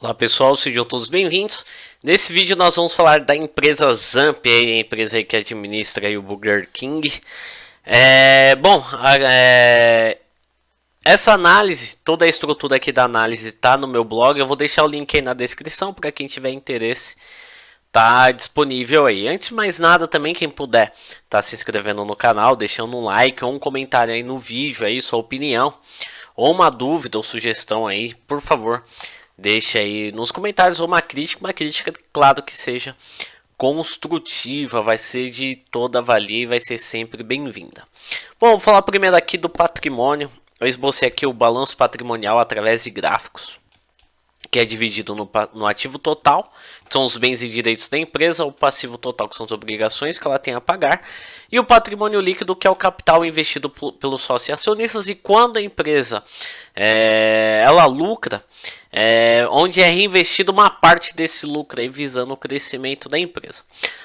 Olá pessoal, sejam todos bem-vindos. Nesse vídeo nós vamos falar da empresa Zamp, a empresa aí que administra aí o Burger King. Essa análise, toda a estrutura aqui da análise está no meu blog. Eu vou deixar o link aí na descrição para quem tiver interesse. Tá disponível aí. Antes de mais nada também, quem puder tá se inscrevendo no canal, deixando um like ou um comentário aí no vídeo aí, sua opinião ou uma dúvida ou sugestão aí, por favor, deixe aí nos comentários ou uma crítica, claro que seja construtiva, vai ser de toda valia e vai ser sempre bem-vinda. Bom, vou falar primeiro aqui do patrimônio. Eu esbocei aqui o balanço patrimonial através de gráficos, que é dividido no ativo total, que são os bens e direitos da empresa, o passivo total, que são as obrigações que ela tem a pagar, e o patrimônio líquido, que é o capital investido pelos sócios e acionistas, e quando a empresa ela lucra, onde é reinvestido uma parte desse lucro aí, visando o crescimento da empresa.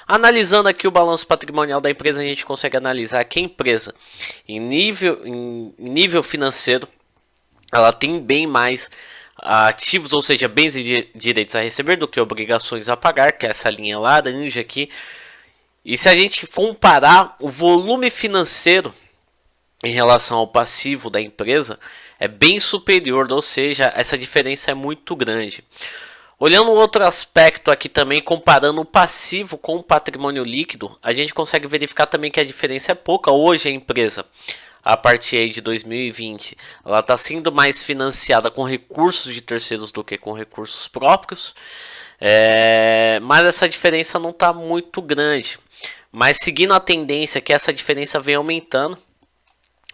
Analisando aqui o balanço patrimonial da empresa, a gente consegue analisar que a empresa, em nível financeiro, ela tem bem mais ativos, ou seja, bens e direitos a receber do que obrigações a pagar, que é essa linha laranja aqui. E se a gente comparar o volume financeiro em relação ao passivo da empresa, é bem superior, ou seja, essa diferença é muito grande. Olhando outro aspecto aqui também, comparando o passivo com o patrimônio líquido, a gente consegue verificar também que a diferença é pouca. Hoje a empresa, a partir aí de 2020, ela está sendo mais financiada com recursos de terceiros do que com recursos próprios. Mas essa diferença não está muito grande. Mas seguindo a tendência que essa diferença vem aumentando,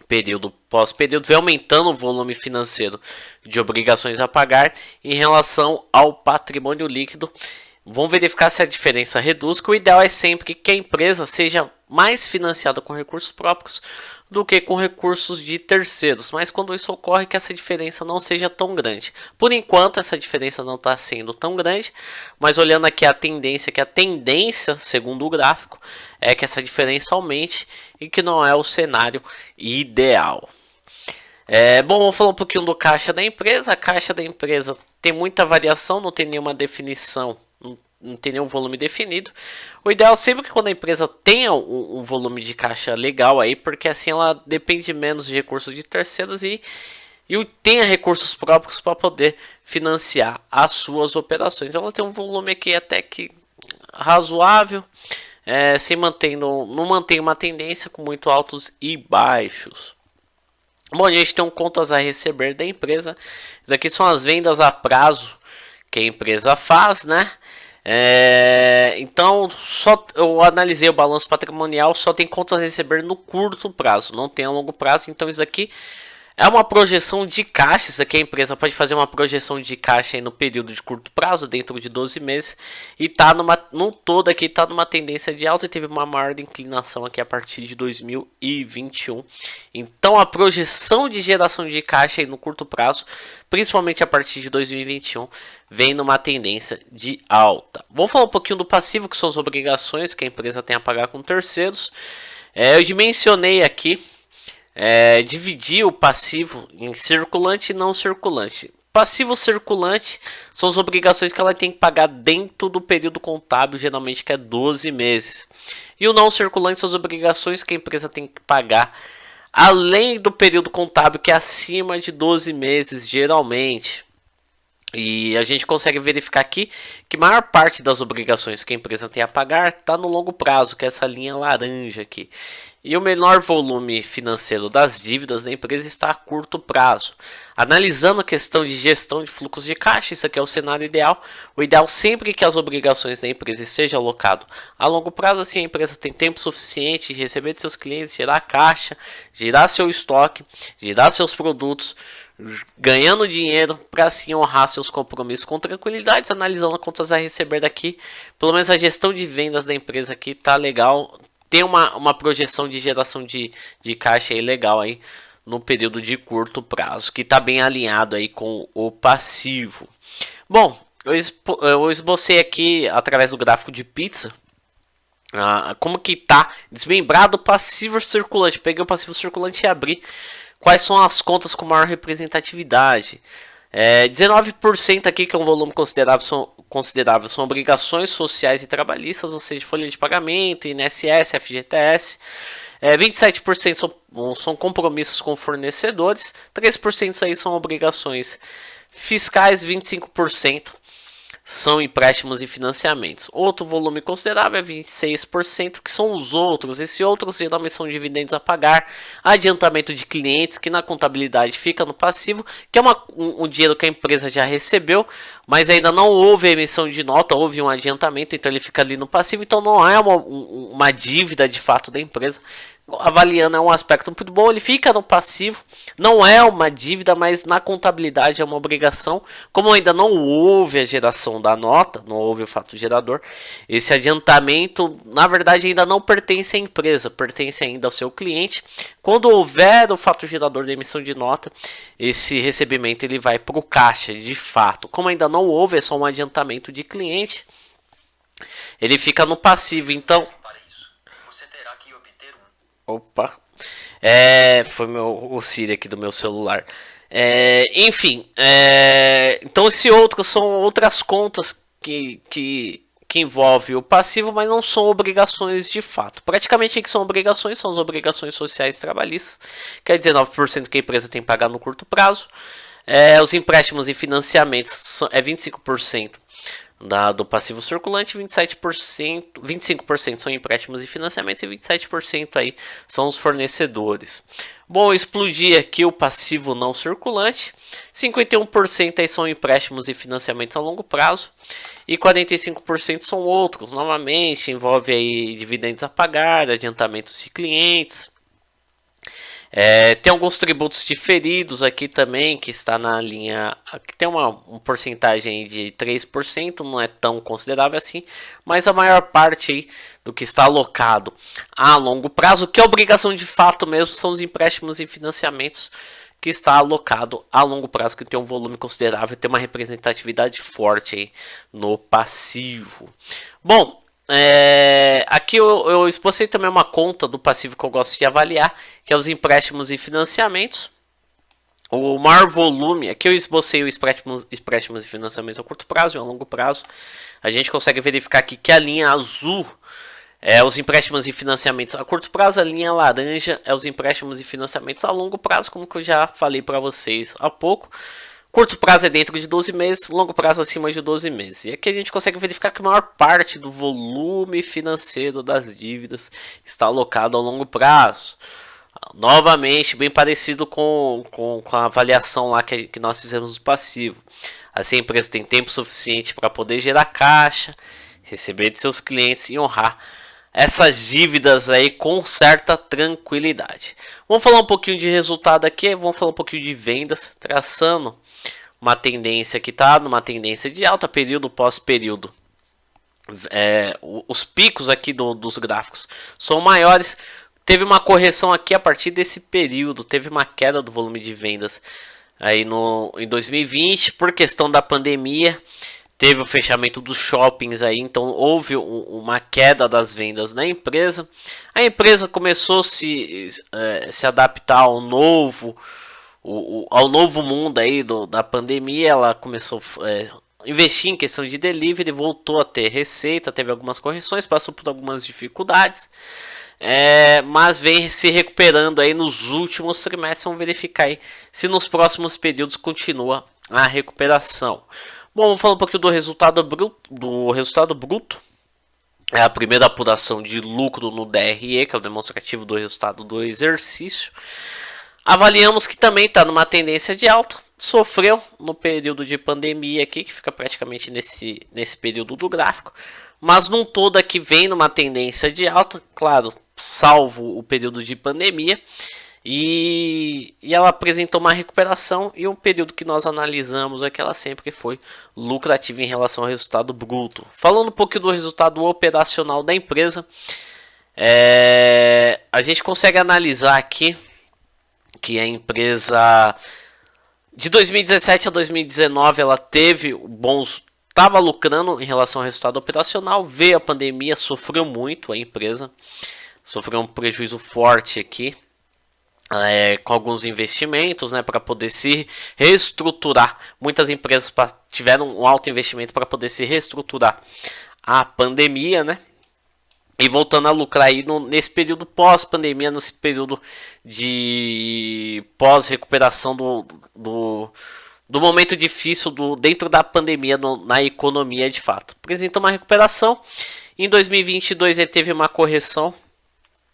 período pós período, vem aumentando o volume financeiro de obrigações a pagar em relação ao patrimônio líquido. Vamos verificar se a diferença reduz, que o ideal é sempre que a empresa seja mais financiada com recursos próprios do que com recursos de terceiros, mas quando isso ocorre, que essa diferença não seja tão grande. Por enquanto essa diferença não está sendo tão grande, mas olhando aqui a tendência, segundo o gráfico, é que essa diferença aumente e que não é o cenário ideal. Bom, vamos falar um pouquinho do caixa da empresa. A caixa da empresa tem muita variação, não tem nenhuma definição, não tem nenhum volume definido. O ideal é sempre que quando a empresa tenha um volume de caixa legal aí, porque assim ela depende menos de recursos de terceiros e tenha recursos próprios para poder financiar as suas operações. Ela tem um volume aqui até que razoável, não mantém uma tendência com muito altos e baixos. Bom, a gente tem contas a receber da empresa. Isso aqui são as vendas a prazo que a empresa faz, né? Então eu analisei o balanço patrimonial, só tem contas a receber no curto prazo, não tem a longo prazo. Então isso aqui é uma projeção de caixa. Isso aqui a empresa pode fazer uma projeção de caixa aí no período de curto prazo, dentro de 12 meses, e tá no todo aqui tá numa tendência de alta e teve uma maior inclinação aqui a partir de 2021. Então a projeção de geração de caixa aí no curto prazo, principalmente a partir de 2021, vem numa tendência de alta. Vamos falar um pouquinho do passivo, que são as obrigações que a empresa tem a pagar com terceiros. Eu dimensionei aqui, dividir o passivo em circulante e não circulante. Passivo circulante são as obrigações que ela tem que pagar dentro do período contábil, geralmente que é 12 meses. E o não circulante são as obrigações que a empresa tem que pagar além do período contábil, que é acima de 12 meses, geralmente. E a gente consegue verificar aqui que a maior parte das obrigações que a empresa tem a pagar está no longo prazo, que é essa linha laranja aqui. E o menor volume financeiro das dívidas da empresa está a curto prazo. Analisando a questão de gestão de fluxos de caixa, isso aqui é o cenário ideal. O ideal sempre que as obrigações da empresa sejam alocadas a longo prazo, assim a empresa tem tempo suficiente de receber de seus clientes, gerar caixa, gerar seu estoque, gerar seus produtos, ganhando dinheiro para assim honrar seus compromissos com tranquilidade. Analisando contas a receber daqui, pelo menos a gestão de vendas da empresa aqui tá legal. Tem uma projeção de geração de caixa aí legal aí no período de curto prazo, que está bem alinhado aí com o passivo. Bom, eu esbocei aqui através do gráfico de pizza como que tá desmembrado o passivo circulante. Peguei o passivo circulante e abri quais são as contas com maior representatividade. 19% aqui, que é um volume considerável, são obrigações sociais e trabalhistas, ou seja, folha de pagamento, INSS, FGTS. 27% são compromissos com fornecedores, 3% aí são obrigações fiscais, 25% são empréstimos e financiamentos. Outro volume considerável é 26%, que são os outros. Esses outros geralmente são dividendos a pagar, adiantamento de clientes, que na contabilidade fica no passivo, que é um dinheiro que a empresa já recebeu, mas ainda não houve emissão de nota, houve um adiantamento, então ele fica ali no passivo, então não é uma dívida de fato da empresa. Avaliando é um aspecto muito bom, ele fica no passivo, não é uma dívida, mas na contabilidade é uma obrigação. Como ainda não houve a geração da nota, não houve o fato gerador, esse adiantamento na verdade ainda não pertence à empresa, pertence ainda ao seu cliente. Quando houver o fato gerador da emissão de nota, esse recebimento ele vai para o caixa de fato. Como ainda não houve, é só um adiantamento de cliente, ele fica no passivo. Então opa, foi o Siri aqui do meu celular. Enfim, então esse outro são outras contas que envolvem o passivo, mas não são obrigações de fato. Praticamente o que são obrigações são as obrigações sociais e trabalhistas, que é 19% que a empresa tem que pagar no curto prazo. Os empréstimos e financiamentos é 25%. Do passivo circulante, 25% são empréstimos e financiamentos e 27% aí são os fornecedores. Bom, explodir aqui o passivo não circulante, 51% aí são empréstimos e financiamentos a longo prazo e 45% são outros. Novamente, envolve aí dividendos a pagar, adiantamentos de clientes. Tem alguns tributos diferidos aqui também, que está na linha, que tem uma porcentagem de 3%, não é tão considerável assim, mas a maior parte aí do que está alocado a longo prazo, que é obrigação de fato mesmo, são os empréstimos e financiamentos, que está alocado a longo prazo, que tem um volume considerável, tem uma representatividade forte aí no passivo. Bom, aqui eu expusei também uma conta do passivo que eu gosto de avaliar, que é os empréstimos e financiamentos. O maior volume, aqui eu esbocei os empréstimos e financiamentos a curto prazo e a longo prazo. A gente consegue verificar aqui que a linha azul é os empréstimos e financiamentos a curto prazo, a linha laranja é os empréstimos e financiamentos a longo prazo, como que eu já falei para vocês há pouco. Curto prazo é dentro de 12 meses, longo prazo acima de 12 meses. E aqui a gente consegue verificar que a maior parte do volume financeiro das dívidas está alocado ao longo prazo. Novamente, bem parecido com a avaliação lá que nós fizemos do passivo. Assim a empresa tem tempo suficiente para poder gerar caixa, receber de seus clientes e honrar essas dívidas aí com certa tranquilidade. Vamos falar um pouquinho de resultado aqui, vamos falar um pouquinho de vendas, traçando uma tendência que está numa tendência de alta, período pós período. Os picos aqui dos gráficos são maiores. Teve uma correção aqui a partir desse período, teve uma queda do volume de vendas aí em 2020 por questão da pandemia. Teve o fechamento dos shoppings aí, então houve uma queda das vendas na empresa. A empresa começou a se adaptar ao novo mundo aí da pandemia. Ela começou a investir em questão de delivery, voltou a ter receita, teve algumas correções, passou por algumas dificuldades. Mas vem se recuperando aí nos últimos trimestres. Vamos verificar aí se nos próximos períodos continua a recuperação. Bom, vamos falar um pouquinho do resultado bruto. É a primeira apuração de lucro no DRE, que é o demonstrativo do resultado do exercício. Avaliamos que também está numa tendência de alta. Sofreu no período de pandemia aqui, que fica praticamente nesse período do gráfico. Mas num todo aqui vem numa tendência de alta, claro, salvo o período de pandemia. E ela apresentou uma recuperação, e um período que nós analisamos aqui, ela sempre foi lucrativa em relação ao resultado bruto. Falando um pouquinho do resultado operacional da empresa, a gente consegue analisar aqui que a empresa de 2017 a 2019 ela teve estava lucrando em relação ao resultado operacional. Veio a pandemia, sofreu muito a empresa, sofreu um prejuízo forte aqui. com alguns investimentos, né, para poder se reestruturar. Muitas empresas tiveram um alto investimento para poder se reestruturar a pandemia, né? E voltando a lucrar aí nesse período pós-pandemia, nesse período de pós-recuperação do momento difícil dentro da pandemia na economia de fato. Apresenta uma recuperação. Em 2022 ele teve uma correção,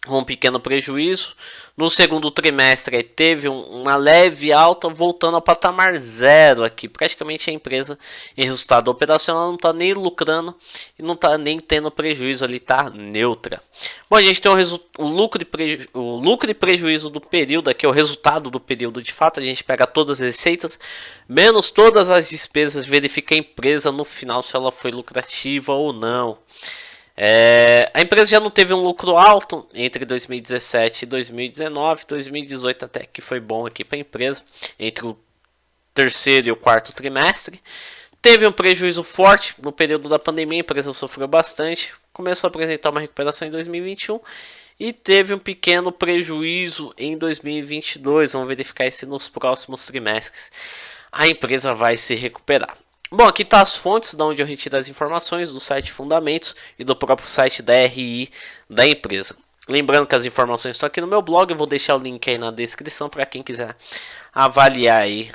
um pequeno prejuízo. No segundo trimestre teve uma leve alta, voltando ao patamar zero aqui. Praticamente a empresa em resultado operacional não está nem lucrando e não está nem tendo prejuízo ali, está neutra. Bom, a gente tem o lucro e prejuízo do período aqui, o resultado do período de fato. A gente pega todas as receitas, menos todas as despesas, verifica a empresa no final se ela foi lucrativa ou não. A empresa já não teve um lucro alto entre 2017 e 2019, 2018 até que foi bom aqui para a empresa, entre o terceiro e o quarto trimestre. Teve um prejuízo forte no período da pandemia, a empresa sofreu bastante, começou a apresentar uma recuperação em 2021 e teve um pequeno prejuízo em 2022, vamos verificar isso nos próximos trimestres. A empresa vai se recuperar. Bom, aqui está as fontes de onde eu retiro as informações do site Fundamentos e do próprio site da RI da empresa. Lembrando que as informações estão aqui no meu blog, eu vou deixar o link aí na descrição para quem quiser avaliar aí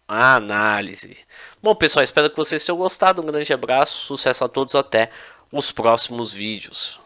a análise. Bom, pessoal, espero que vocês tenham gostado. Um grande abraço, sucesso a todos, até os próximos vídeos.